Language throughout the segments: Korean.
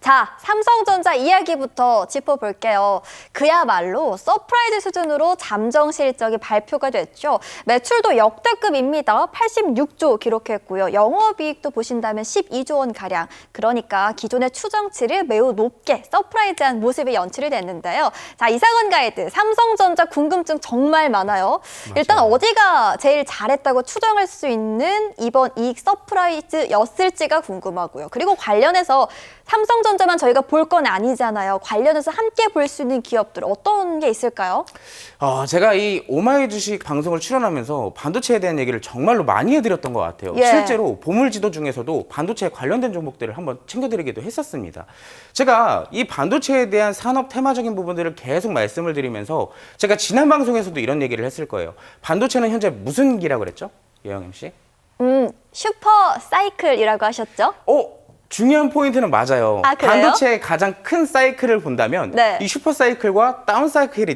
자, 삼성전자 이야기부터 짚어볼게요. 그야말로 서프라이즈 수준으로 잠정 실적이 발표가 됐죠. 매출도 역대급입니다. 86조 기록했고요. 영업이익도 보신다면 12조 원가량. 그러니까 기존의 추정치를 매우 높게 서프라이즈한 모습이 연출이 됐는데요. 자, 이상원 가이드, 삼성전자 궁금증 정말 많아요. 일단 어디가 제일 잘했다고 추정할 수 있는 이번 이익 서프라이즈였을지가 궁금하고요. 그리고 관련해서 삼성전자만 저희가 볼 건 아니잖아요. 관련해서 함께 볼 수 있는 기업들 어떤 게 있을까요? 제가 이 오마이 주식 방송을 출연하면서 반도체에 대한 얘기를 정말로 많이 해드렸던 것 같아요. 예. 실제로 보물지도 중에서도 반도체에 관련된 종목들을 한번 챙겨드리기도 했었습니다. 제가 이 반도체에 대한 산업 테마적인 부분들을 계속 말씀을 드리면서 제가 지난 방송에서도 이런 얘기를 했을 거예요. 반도체는 현재 무슨 기라고 그랬죠? 예영 MC? 슈퍼 사이클이라고 하셨죠? 중요한 포인트는 맞아요. 아, 그래요? 반도체의 가장 큰 사이클을 본다면 네. 이 슈퍼 사이클과 다운 사이클이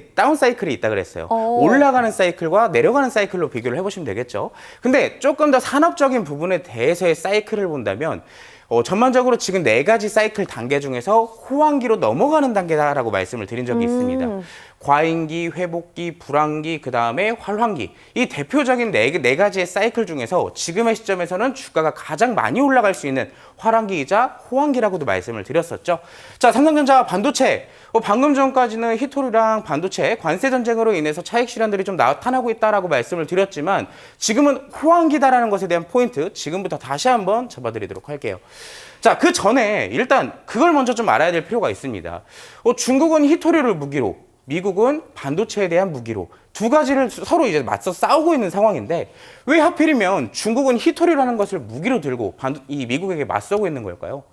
있다 그랬어요. 올라가는 사이클과 내려가는 사이클로 비교를 해보시면 되겠죠. 근데 조금 더 산업적인 부분에 대해서의 사이클을 본다면 전반적으로 지금 4가지 사이클 단계 중에서 호황기로 넘어가는 단계다라고 말씀을 드린 적이 있습니다. 과잉기, 회복기, 불황기, 그 다음에 활황기. 이 대표적인 네 가지의 사이클 중에서 지금의 시점에서는 주가가 가장 많이 올라갈 수 있는 활황기이자 호황기라고도 말씀을 드렸었죠. 자, 삼성전자 반도체. 방금 전까지는 히토리랑 반도체 관세 전쟁으로 인해서 차익 실현들이 좀 나타나고 있다라고 말씀을 드렸지만 지금은 호황기다라는 것에 대한 포인트 지금부터 다시 한번 잡아드리도록 할게요. 자, 그 전에 일단 그걸 먼저 좀 알아야 될 필요가 있습니다. 중국은 히토리를 무기로, 미국은 반도체에 대한 무기로 두 가지를 서로 이제 맞서 싸우고 있는 상황인데 왜 하필이면 중국은 히토리라는 것을 무기로 들고 이 미국에게 맞서고 있는 걸까요?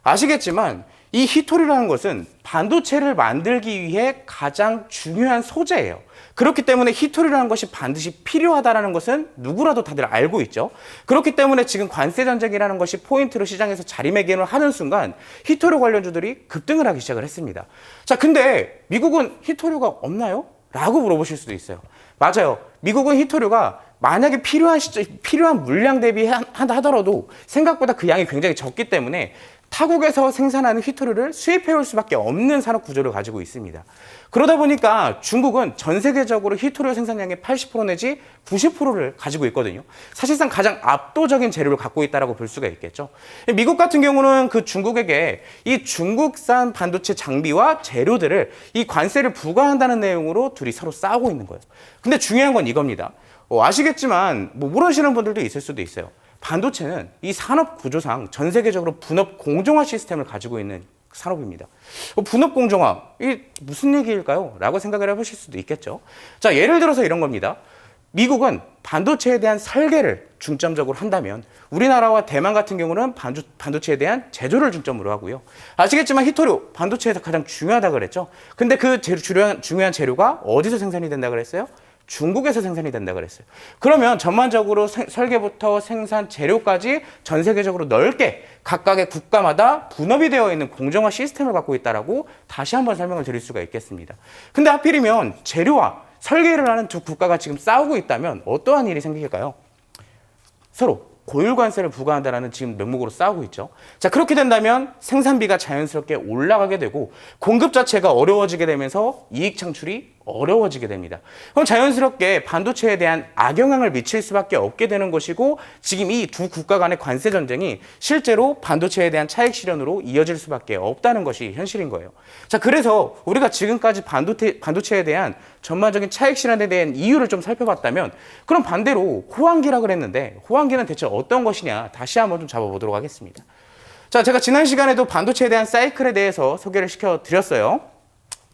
아시겠지만 이 히토리라는 것은 반도체를 만들기 위해 가장 중요한 소재예요. 그렇기 때문에 히토리라는 것이 반드시 필요하다는 것은 누구라도 다들 알고 있죠. 그렇기 때문에 지금 관세 전쟁이라는 것이 포인트로 시장에서 자리매김을 하는 순간 히토리 관련주들이 급등을 하기 시작을 했습니다. 자, 근데 미국은 히토리가 없나요? 라고 물어보실 수도 있어요. 맞아요. 미국은 히토리가 만약에 필요한 물량 대비 하더라도 생각보다 그 양이 굉장히 적기 때문에 타국에서 생산하는 히토리를 수입해올 수밖에 없는 산업 구조를 가지고 있습니다. 그러다 보니까 중국은 전 세계적으로 히토리 생산량의 80% 내지 90%를 가지고 있거든요. 사실상 가장 압도적인 재료를 갖고 있다고 볼 수가 있겠죠. 미국 같은 경우는 그 중국에게 이 중국산 반도체 장비와 재료들을 이 관세를 부과한다는 내용으로 둘이 서로 싸우고 있는 거예요. 근데 중요한 건 이겁니다. 아시겠지만 모르시는 분들도 있을 수도 있어요. 반도체는 이 산업 구조상 전 세계적으로 분업 공정화 시스템을 가지고 있는 산업입니다. 분업 공정화, 이게 무슨 얘기일까요? 라고 생각을 해보실 수도 있겠죠. 자, 예를 들어서 이런 겁니다. 미국은 반도체에 대한 설계를 중점적으로 한다면 우리나라와 대만 같은 경우는 반도체에 대한 제조를 중점으로 하고요. 아시겠지만 히토리, 반도체에서 가장 중요하다고 그랬죠. 근데 그 중요한 재료가 어디서 생산이 된다고 그랬어요? 중국에서 생산이 된다 그랬어요. 그러면 전반적으로 설계부터 생산 재료까지 전 세계적으로 넓게 각각의 국가마다 분업이 되어 있는 공정화 시스템을 갖고 있다라고 다시 한번 설명을 드릴 수가 있겠습니다. 근데 하필이면 재료와 설계를 하는 두 국가가 지금 싸우고 있다면 어떠한 일이 생길까요? 서로 고율 관세를 부과한다라는 지금 명목으로 싸우고 있죠. 자, 그렇게 된다면 생산비가 자연스럽게 올라가게 되고 공급 자체가 어려워지게 되면서 이익 창출이 어려워지게 됩니다. 그럼 자연스럽게 반도체에 대한 악영향을 미칠 수밖에 없게 되는 것이고 지금 이 두 국가 간의 관세 전쟁이 실제로 반도체에 대한 차익 실현으로 이어질 수밖에 없다는 것이 현실인 거예요. 자, 그래서 우리가 지금까지 반도체에 대한 전반적인 차익 실현에 대한 이유를 좀 살펴봤다면 그럼 반대로 호황기라 그랬는데 호황기는 대체 어떤 것이냐 다시 한번 좀 잡아보도록 하겠습니다. 자, 제가 지난 시간에도 반도체에 대한 사이클에 대해서 소개를 시켜드렸어요.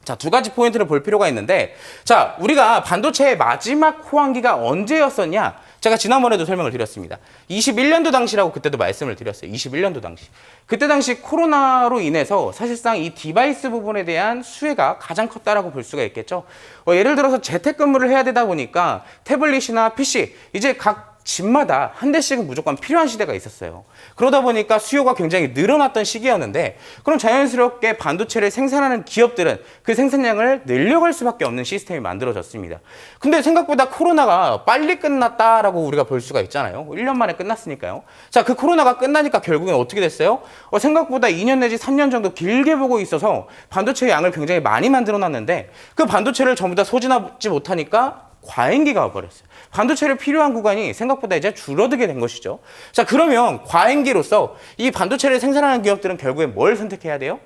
자, 두 가지 포인트를 볼 필요가 있는데 자, 우리가 반도체의 마지막 호황기가 언제였었냐? 제가 지난번에도 설명을 드렸습니다. 21년도 당시라고 그때도 말씀을 드렸어요. 21년도 당시. 그때 당시 코로나로 인해서 사실상 이 디바이스 부분에 대한 수혜가 가장 컸다라고 볼 수가 있겠죠. 예를 들어서 재택근무를 해야 되다 보니까 태블릿이나 PC, 이제 각 집마다 한 대씩은 무조건 필요한 시대가 있었어요. 그러다 보니까 수요가 굉장히 늘어났던 시기였는데 그럼 자연스럽게 반도체를 생산하는 기업들은 그 생산량을 늘려갈 수밖에 없는 시스템이 만들어졌습니다. 근데 생각보다 코로나가 빨리 끝났다라고 우리가 볼 수가 있잖아요. 1년 만에 끝났으니까요. 자, 그 코로나가 끝나니까 결국엔 어떻게 됐어요? 생각보다 2년 내지 3년 정도 길게 보고 있어서 반도체 양을 굉장히 많이 만들어 놨는데 그 반도체를 전부 다 소진하지 못하니까 과잉기가 와버렸어요. 반도체를 필요한 구간이 생각보다 이제 줄어들게 된 것이죠. 자, 그러면 과잉기로서 이 반도체를 생산하는 기업들은 결국엔 뭘 선택해야 돼요?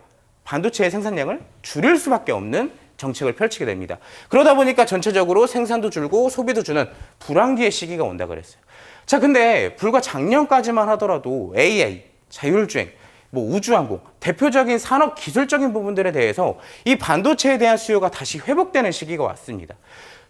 반도체의 생산량을 줄일 수밖에 없는 정책을 펼치게 됩니다. 그러다 보니까 전체적으로 생산도 줄고 소비도 주는 불황기의 시기가 온다 그랬어요. 자, 근데 불과 작년까지만 하더라도 AI, 자율주행, 우주항공, 대표적인 산업 기술적인 부분들에 대해서 이 반도체에 대한 수요가 다시 회복되는 시기가 왔습니다.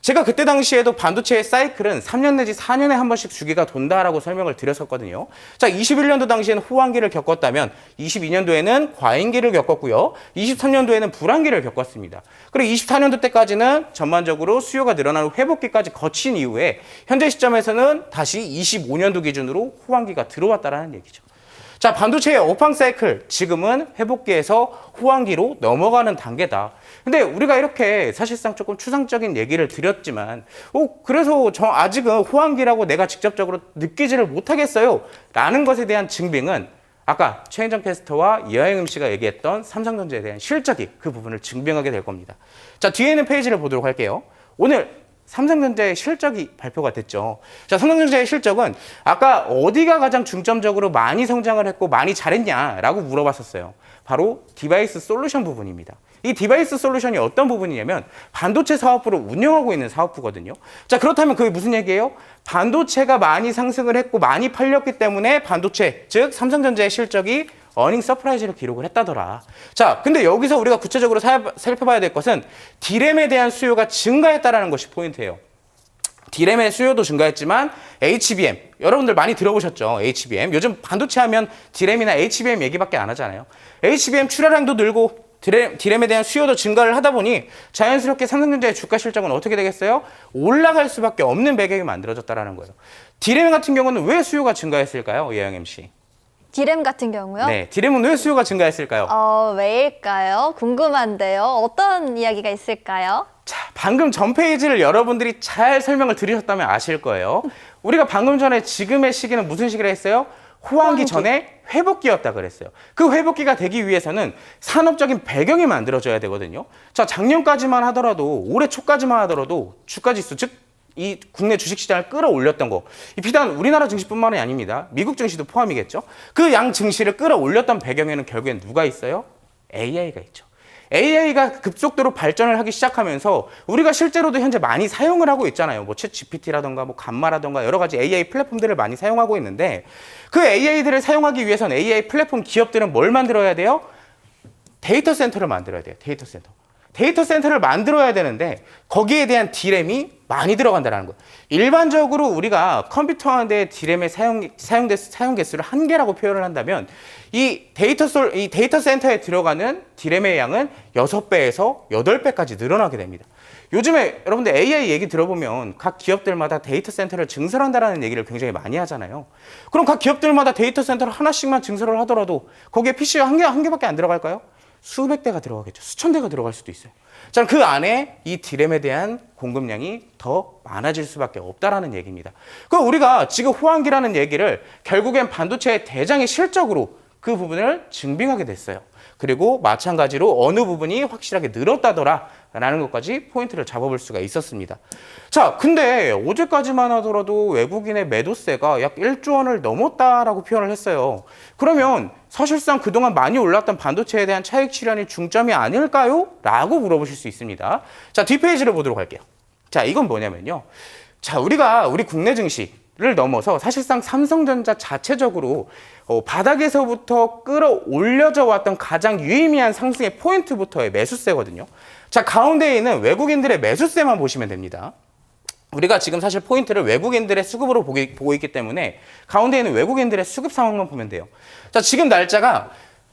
제가 그때 당시에도 반도체의 사이클은 3년 내지 4년에 한 번씩 주기가 돈다라고 설명을 드렸었거든요. 자, 21년도 당시에는 호황기를 겪었다면 22년도에는 과잉기를 겪었고요. 23년도에는 불황기를 겪었습니다. 그리고 24년도 때까지는 전반적으로 수요가 늘어나는 회복기까지 거친 이후에 현재 시점에서는 다시 25년도 기준으로 호황기가 들어왔다라는 얘기죠. 자, 반도체의 업황 사이클, 지금은 회복기에서 호황기로 넘어가는 단계다. 근데 우리가 이렇게 사실상 조금 추상적인 얘기를 드렸지만, 그래서 아직은 호황기라고 내가 직접적으로 느끼지를 못하겠어요. 라는 것에 대한 증빙은 아까 최인정 캐스터와 이하영 MC가 얘기했던 삼성전자에 대한 실적이 그 부분을 증빙하게 될 겁니다. 자, 뒤에 있는 페이지를 보도록 할게요. 오늘 삼성전자의 실적이 발표가 됐죠. 자, 삼성전자의 실적은 아까 어디가 가장 중점적으로 많이 성장을 했고 많이 잘했냐라고 물어봤었어요. 바로 디바이스 솔루션 부분입니다. 이 디바이스 솔루션이 어떤 부분이냐면 반도체 사업부를 운영하고 있는 사업부거든요. 자, 그렇다면 그게 무슨 얘기예요? 반도체가 많이 상승을 했고 많이 팔렸기 때문에 반도체, 즉 삼성전자의 실적이 어닝 서프라이즈를 기록을 했다더라. 자, 근데 여기서 우리가 구체적으로 살펴봐야 될 것은 D램에 대한 수요가 증가했다라는 것이 포인트예요. D램의 수요도 증가했지만 HBM, 여러분들 많이 들어보셨죠? HBM. 요즘 반도체 하면 D램이나 HBM 얘기밖에 안 하잖아요. HBM 출하량도 늘고 D램에 대한 수요도 증가를 하다 보니 자연스럽게 삼성전자의 주가 실적은 어떻게 되겠어요? 올라갈 수밖에 없는 배경이 만들어졌다라는 거예요. D램 같은 경우는 왜 수요가 증가했을까요? 이하영 MC. D램 같은 경우요? 네, D램은 왜 수요가 증가했을까요? 왜일까요? 궁금한데요. 어떤 이야기가 있을까요? 자, 방금 전 페이지를 여러분들이 잘 설명을 들으셨다면 아실 거예요. 우리가 방금 전에 지금의 시기는 무슨 시기라 했어요? 호황기 전에 회복기였다 그랬어요. 그 회복기가 되기 위해서는 산업적인 배경이 만들어져야 되거든요. 자, 작년까지만 하더라도, 올해 초까지만 하더라도 주가지수, 즉 이 국내 주식시장을 끌어올렸던 거, 이 비단 우리나라 증시뿐만이 아닙니다. 미국 증시도 포함이겠죠. 그 양 증시를 끌어올렸던 배경에는 결국엔 누가 있어요? AI가 있죠. AI가 급속도로 발전을 하기 시작하면서 우리가 실제로도 현재 많이 사용을 하고 있잖아요. 챗 GPT라던가 감마라던가 여러 가지 AI 플랫폼들을 많이 사용하고 있는데 그 AI들을 사용하기 위해서는 AI 플랫폼 기업들은 뭘 만들어야 돼요? 데이터 센터를 만들어야 돼요. 데이터 센터를 만들어야 되는데 거기에 대한 D램이 많이 들어간다는 거예요. 일반적으로 우리가 컴퓨터 하는데 D램의 사용 개수를 1개라고 표현을 한다면 이 데이터 센터에 들어가는 D램의 양은 6배에서 8배까지 늘어나게 됩니다. 요즘에 여러분들 AI 얘기 들어보면 각 기업들마다 데이터 센터를 증설한다라는 얘기를 굉장히 많이 하잖아요. 그럼 각 기업들마다 데이터 센터를 하나씩만 증설을 하더라도 거기에 PC가 한 개밖에 안 들어갈까요? 수백 대가 들어가겠죠. 수천 대가 들어갈 수도 있어요. 자, 그 안에 이 D램에 대한 공급량이 더 많아질 수밖에 없다라는 얘기입니다. 그럼 우리가 지금 호황기라는 얘기를 결국엔 반도체의 대장의 실적으로 그 부분을 증빙하게 됐어요. 그리고 마찬가지로 어느 부분이 확실하게 늘었다더라 라는 것까지 포인트를 잡아볼 수가 있었습니다. 자, 근데 어제까지만 하더라도 외국인의 매도세가 약 1조 원을 넘었다라고 표현을 했어요. 그러면 사실상 그동안 많이 올랐던 반도체에 대한 차익 실현이 중점이 아닐까요? 라고 물어보실 수 있습니다. 자, 뒷페이지를 보도록 할게요. 자, 이건 뭐냐면요. 자, 우리 국내 증시를 넘어서 사실상 삼성전자 자체적으로 바닥에서부터 끌어올려져 왔던 가장 유의미한 상승의 포인트부터의 매수세거든요. 자, 가운데에 있는 외국인들의 매수세만 보시면 됩니다. 우리가 지금 사실 포인트를 외국인들의 수급으로 보고 있기 때문에 가운데 있는 외국인들의 수급 상황만 보면 돼요. 자, 지금 날짜가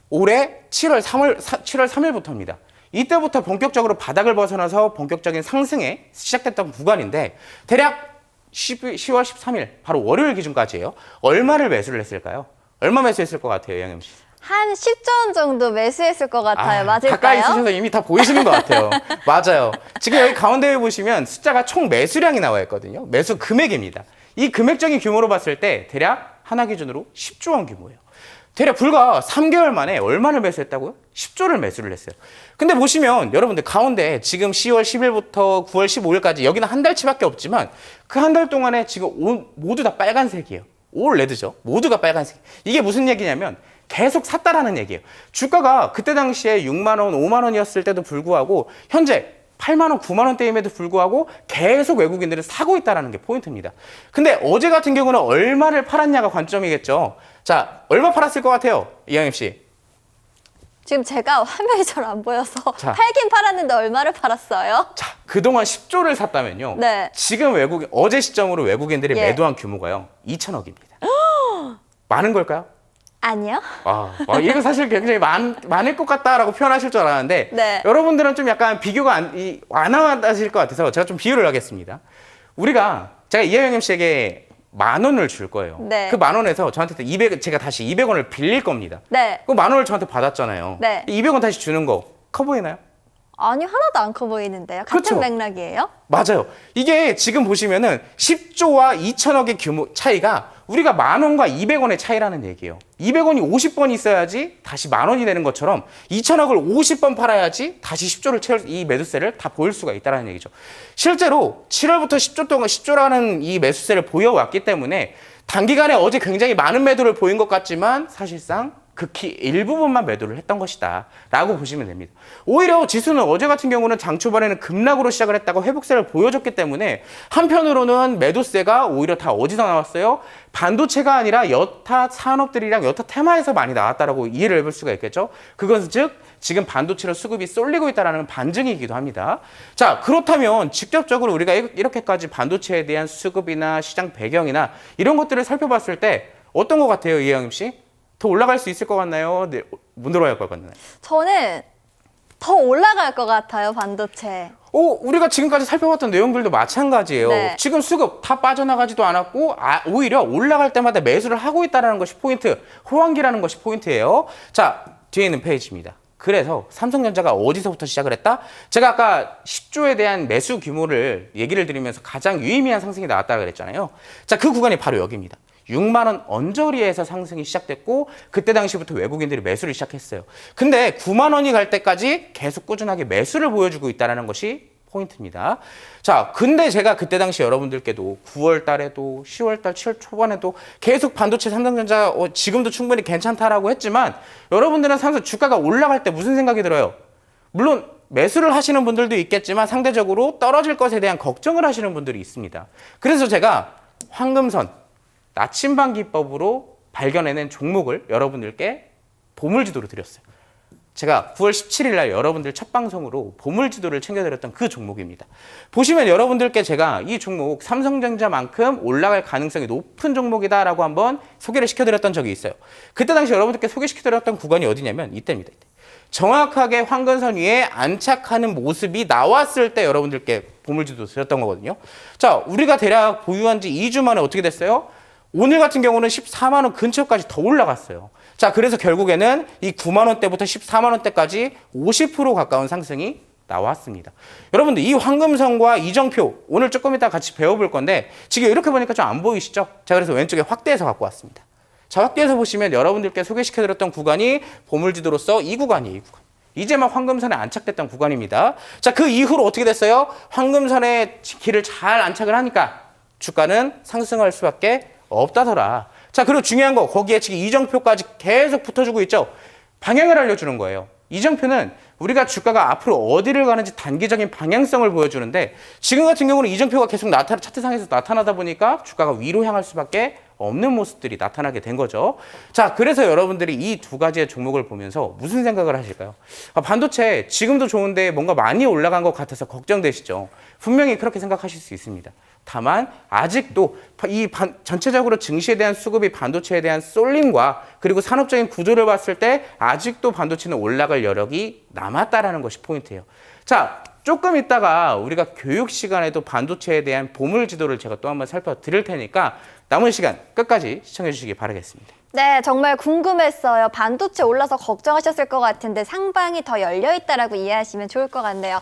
올해 7월 3일부터입니다. 이때부터 본격적으로 바닥을 벗어나서 본격적인 상승에 시작됐던 구간인데 대략 10월 13일 바로 월요일 기준까지예요. 얼마를 매수를 했을까요? 얼마 매수했을 것 같아요, 양현 씨? 한 10조 원 정도 매수했을 것 같아요. 맞을까요? 가까이 있으셔서 이미 다 보이시는 것 같아요. 맞아요. 지금 여기 가운데에 보시면 숫자가 총 매수량이 나와 있거든요. 매수 금액입니다. 이 금액적인 규모로 봤을 때 대략 하나 기준으로 10조 원 규모예요. 대략 불과 3개월 만에 얼마를 매수했다고요? 10조를 매수를 했어요. 근데 보시면 여러분들 가운데 지금 10월 10일부터 9월 15일까지 여기는 한 달치밖에 없지만 그 한 달 동안에 지금 모두 다 빨간색이에요. 올 레드죠. 모두가 빨간색. 이게 무슨 얘기냐면 계속 샀다라는 얘기예요. 주가가 그때 당시에 6만 원, 5만 원이었을 때도 불구하고 현재 8만 원, 9만 원대임에도 불구하고 계속 외국인들은 사고 있다는 게 포인트입니다. 근데 어제 같은 경우는 얼마를 팔았냐가 관점이겠죠. 자, 얼마 팔았을 것 같아요? 이양엽 씨. 지금 제가 화면이 잘 안 보여서 자. 팔긴 팔았는데 얼마를 팔았어요? 자, 그동안 10조를 샀다면요. 네. 지금 어제 시점으로 외국인들이 예. 매도한 규모가요. 2천억입니다. 많은 걸까요? 아니요. 이거 사실 굉장히 많을 것 같다라고 표현하실 줄 알았는데 네. 여러분들은 좀 약간 비교가 안 와닿으실 것 같아서 제가 좀 비유를 하겠습니다. 제가 이하영 씨에게 10,000원을 줄 거예요. 네. 그 10,000원에서 저한테 제가 다시 200원을 빌릴 겁니다. 네. 그 10,000원을 저한테 받았잖아요. 네. 200원 다시 주는 거 커 보이나요? 아니, 하나도 안 커 보이는데요. 같은 그렇죠. 맥락이에요? 맞아요. 이게 지금 보시면은 10조와 2천억의 규모 차이가 우리가 10,000원과 200원의 차이라는 얘기예요. 200원이 50번 있어야지 다시 10,000원이 되는 것처럼 2천억을 50번 팔아야지 다시 10조를 채울 이 매수세를 다 보일 수가 있다는 얘기죠. 실제로 7월부터 10조 동안 10조라는 이 매수세를 보여왔기 때문에 단기간에 어제 굉장히 많은 매도를 보인 것 같지만 사실상 극히 일부분만 매도를 했던 것이다 라고 보시면 됩니다. 오히려 지수는 어제 같은 경우는 장 초반에는 급락으로 시작을 했다고 회복세를 보여줬기 때문에 한편으로는 매도세가 오히려 다 어디서 나왔어요? 반도체가 아니라 여타 산업들이랑 여타 테마에서 많이 나왔다라고 이해를 해볼 수가 있겠죠. 그것은 즉 지금 반도체로 수급이 쏠리고 있다는 반증이기도 합니다. 자, 그렇다면 직접적으로 우리가 이렇게까지 반도체에 대한 수급이나 시장 배경이나 이런 것들을 살펴봤을 때 어떤 것 같아요, 이혜영 씨? 더 올라갈 수 있을 것 같나요? 네, 못 들어갈 것 같나요? 저는 더 올라갈 것 같아요, 반도체. 우리가 지금까지 살펴봤던 내용들도 마찬가지예요. 네. 지금 수급 다 빠져나가지도 않았고 오히려 올라갈 때마다 매수를 하고 있다는 것이 포인트, 호황기라는 것이 포인트예요. 자, 뒤에 있는 페이지입니다. 그래서 삼성전자가 어디서부터 시작을 했다? 제가 아까 10조에 대한 매수 규모를 얘기를 드리면서 가장 유의미한 상승이 나왔다고 그랬잖아요. 자, 그 구간이 바로 여기입니다. 6만 원 언저리에서 상승이 시작됐고 그때 당시부터 외국인들이 매수를 시작했어요. 근데 9만 원이 갈 때까지 계속 꾸준하게 매수를 보여주고 있다는 것이 포인트입니다. 자, 근데 제가 그때 당시 여러분들께도 9월 달에도 10월 달, 7월 초반에도 계속 반도체 삼성전자 지금도 충분히 괜찮다라고 했지만 여러분들은 삼성 주가가 올라갈 때 무슨 생각이 들어요? 물론 매수를 하시는 분들도 있겠지만 상대적으로 떨어질 것에 대한 걱정을 하시는 분들이 있습니다. 그래서 제가 황금선 나침반 기법으로 발견해낸 종목을 여러분들께 보물지도로 드렸어요. 제가 9월 17일 날 여러분들 첫 방송으로 보물지도를 챙겨드렸던 그 종목입니다. 보시면 여러분들께 제가 이 종목 삼성전자만큼 올라갈 가능성이 높은 종목이다라고 한번 소개를 시켜드렸던 적이 있어요. 그때 당시 여러분들께 소개시켜드렸던 구간이 어디냐면 이때입니다. 이때. 정확하게 황금선 위에 안착하는 모습이 나왔을 때 여러분들께 보물지도 드렸던 거거든요. 자, 우리가 대략 보유한 지 2주 만에 어떻게 됐어요? 오늘 같은 경우는 14만 원 근처까지 더 올라갔어요. 자, 그래서 결국에는 이 9만 원대부터 14만 원대까지 50% 가까운 상승이 나왔습니다. 여러분들 이 황금선과 이정표 오늘 조금 이따 같이 배워볼 건데 지금 이렇게 보니까 좀 안 보이시죠? 자, 그래서 왼쪽에 확대해서 갖고 왔습니다. 자, 확대해서 보시면 여러분들께 소개시켜드렸던 구간이 보물지도로서 이 구간이에요. 이 구간. 이제 막 황금선에 안착됐던 구간입니다. 자, 그 이후로 어떻게 됐어요? 황금선의 길을 잘 안착을 하니까 주가는 상승할 수밖에 없다더라. 자, 그리고 중요한 거 거기에 지금 이정표까지 계속 붙어주고 있죠. 방향을 알려주는 거예요. 이정표는 우리가 주가가 앞으로 어디를 가는지 단기적인 방향성을 보여주는데 지금 같은 경우는 이정표가 계속 차트상에서 나타나다 보니까 주가가 위로 향할 수밖에 없는 모습들이 나타나게 된 거죠. 자, 그래서 여러분들이 이 두 가지의 종목을 보면서 무슨 생각을 하실까요? 반도체 지금도 좋은데 뭔가 많이 올라간 것 같아서 걱정되시죠? 분명히 그렇게 생각하실 수 있습니다. 다만 아직도 전체적으로 증시에 대한 수급이 반도체에 대한 쏠림과 그리고 산업적인 구조를 봤을 때 아직도 반도체는 올라갈 여력이 남았다라는 것이 포인트예요. 자, 조금 있다가 우리가 교육 시간에도 반도체에 대한 보물 지도를 제가 또 한번 살펴드릴 테니까 남은 시간 끝까지 시청해 주시기 바라겠습니다. 네, 정말 궁금했어요. 반도체 올라서 걱정하셨을 것 같은데 상방이 더 열려 있다라고 이해하시면 좋을 것 같네요.